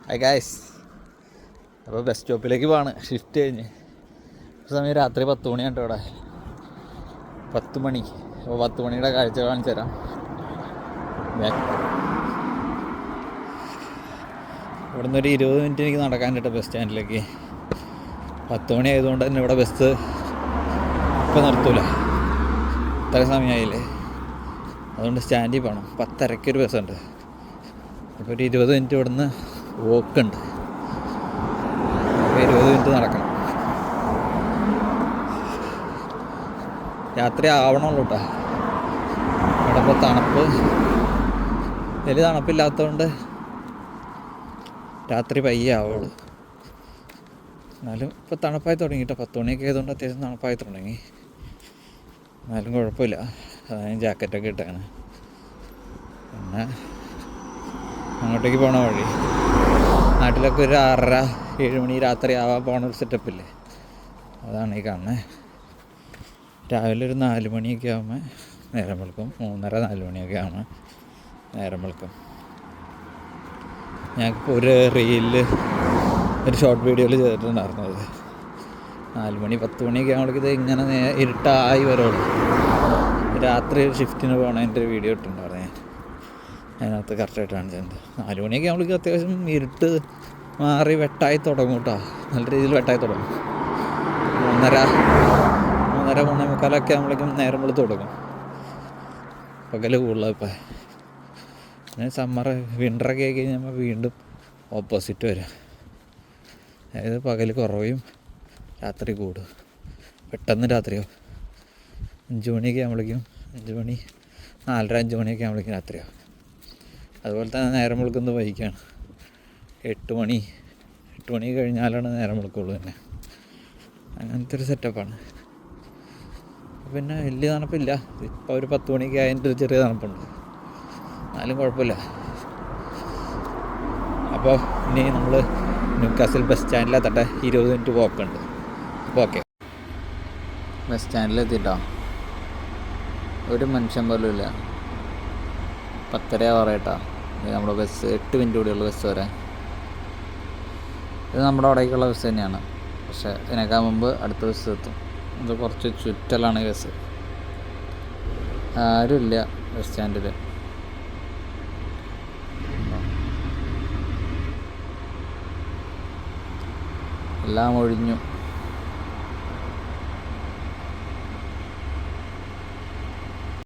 Hi guys. അപ്പോൾ bus സ്റ്റോപ്പിലേക്ക് പോവാണ്. Shift കഴിഞ്ഞ് സമയം രാത്രി 10 മണിയാണ് ഇവിടെ. 10 മണി. അപ്പോൾ 10 മണിയുടെ കാഴ്ച കാണിച്ചു തരാം. ഇവിടെ നിന്ന് ഒരു 20 മിനിറ്റ് എനിക്ക് നടക്കാൻ കേട്ടോ ബസ് സ്റ്റാൻഡിലേക്ക്. 10 മണി ആയതുകൊണ്ട് തന്നെ ഇവിടെ ബസ് ഇപ്പോൾ നിർത്തൂല. ഇത്ര സമയമായില്ലേ, അതുകൊണ്ട് സ്റ്റാൻഡിൽ പോകണം. 10:30 ബസ്സുണ്ട്. അപ്പോൾ ഒരു 20 മിനിറ്റ് ഇവിടെ നിന്ന് വോക്കുണ്ട്. അപ്പോൾ 20 മിനിറ്റ് നടക്കണം. രാത്രി ആവണമല്ലോ കേട്ടോ. ഇവിടെ ഇപ്പോൾ തണുപ്പ് വലിയ തണുപ്പില്ലാത്തതുകൊണ്ട് രാത്രി പയ്യെ ആവുള്ളൂ. എന്നാലും ഇപ്പോൾ തണുപ്പായി തുടങ്ങി കേട്ടോ. 10 മണിയൊക്കെ ആയതുകൊണ്ട് അത്യാവശ്യം തണുപ്പായി തുടങ്ങി. എന്നാലും കുഴപ്പമില്ല. അതായത് ജാക്കറ്റൊക്കെ ഇട്ടാണ്. പിന്നെ അങ്ങോട്ടേക്ക് പോകണ വഴി നാട്ടിലൊക്കെ ഒരു 6:30-7 മണി രാത്രി ആവാൻ പോകണ ഒരു സെറ്റപ്പില്ലേ, അതാണ് ഈ കാണുന്നത്. രാവിലെ ഒരു 4 മണിയൊക്കെ ആകുമ്പോൾ നേരം വെളുക്കും. 3:30-4 മണിയൊക്കെ ആകുമ്പോൾ നേരം വെളുക്കും. ഞങ്ങൾക്ക് ഒരു റീലിൽ ഒരു ഷോർട്ട് വീഡിയോയിൽ ചെയ്തിട്ടുണ്ടായിരുന്നത് 4 മണി 10 മണിയൊക്കെ ആകുമ്പോഴേക്ക് ഇത് ഇങ്ങനെ ഇരുട്ടായി വരുള്ളൂ. രാത്രി ഷിഫ്റ്റിന് പോകണതിൻ്റെ ഒരു വീഡിയോ ഇട്ടിട്ടുണ്ടായിരുന്നു. അതിനകത്ത് കറക്റ്റായിട്ട് കാണിച്ചിട്ടുണ്ട്. 4 മണിയൊക്കെ ആകുമ്പോഴേക്ക് അത്യാവശ്യം ഇരുട്ട് മാറി വെട്ടായി തുടങ്ങും കേട്ടോ. നല്ല രീതിയിൽ വെട്ടായി തുടങ്ങും. 3:30-3:45 ആകുമ്പോഴേക്കും നേരം വെളുത്ത് തുടങ്ങും. പകൽ കൂടുതലാണ് ഇപ്പം. പിന്നെ സമ്മർ വിൻ്ററൊക്കെ ആയി കഴിഞ്ഞാൽ വീണ്ടും ഓപ്പോസിറ്റ് വരും. അതായത് പകൽ കുറയും, രാത്രി കൂടും. പെട്ടെന്ന് രാത്രിയോ 5 മണിയൊക്കെ ആകുമ്പോഴേക്കും 5 മണി 4:30-5 മണിയൊക്കെ ആകുമ്പോഴേക്കും രാത്രിയോ. അതുപോലെ തന്നെ നേരം വെളുക്കുന്നത് വൈകിയാണ്. 8 മണി കഴിഞ്ഞാലാണ് നേരം വെളുക്കുള്ളൂ. തന്നെ അങ്ങനത്തെ ഒരു സെറ്റപ്പാണ്. പിന്നെ വലിയ തണുപ്പില്ല. ഇപ്പോൾ ഒരു 10 മണിക്ക് അതിൻ്റെ ഒരു ചെറിയ തണുപ്പുണ്ട്. എന്നാലും കുഴപ്പമില്ല. അപ്പോൾ ഇനി നമ്മൾ ന്യൂകാസിൽ ബസ് സ്റ്റാൻഡിലെത്തട്ടെ. 20 മിനിറ്റ് പോക്കുണ്ട്. അപ്പോൾ ഓക്കെ, ബസ് സ്റ്റാൻഡിലെത്തിയിട്ടോ. ഒരു മനുഷ്യൻ പോലും ഇല്ല. 10:30 ആവാറായിട്ടാ. നമ്മുടെ ബസ് 8 മിനിറ്റ് കൂടിയുള്ള ബസ് വരാൻ. ഇത് നമ്മുടെ അവിടേക്കുള്ള ബസ് തന്നെയാണ്. പക്ഷേ ഇതിനേക്കാൾ മുമ്പ് അടുത്ത ബസ് എത്തും. ഇത് കുറച്ച് ചുറ്റലാണ് ഈ ബസ്. ആരുമില്ല ബസ് സ്റ്റാൻഡിൽ. എല്ലാം ഒഴിഞ്ഞു.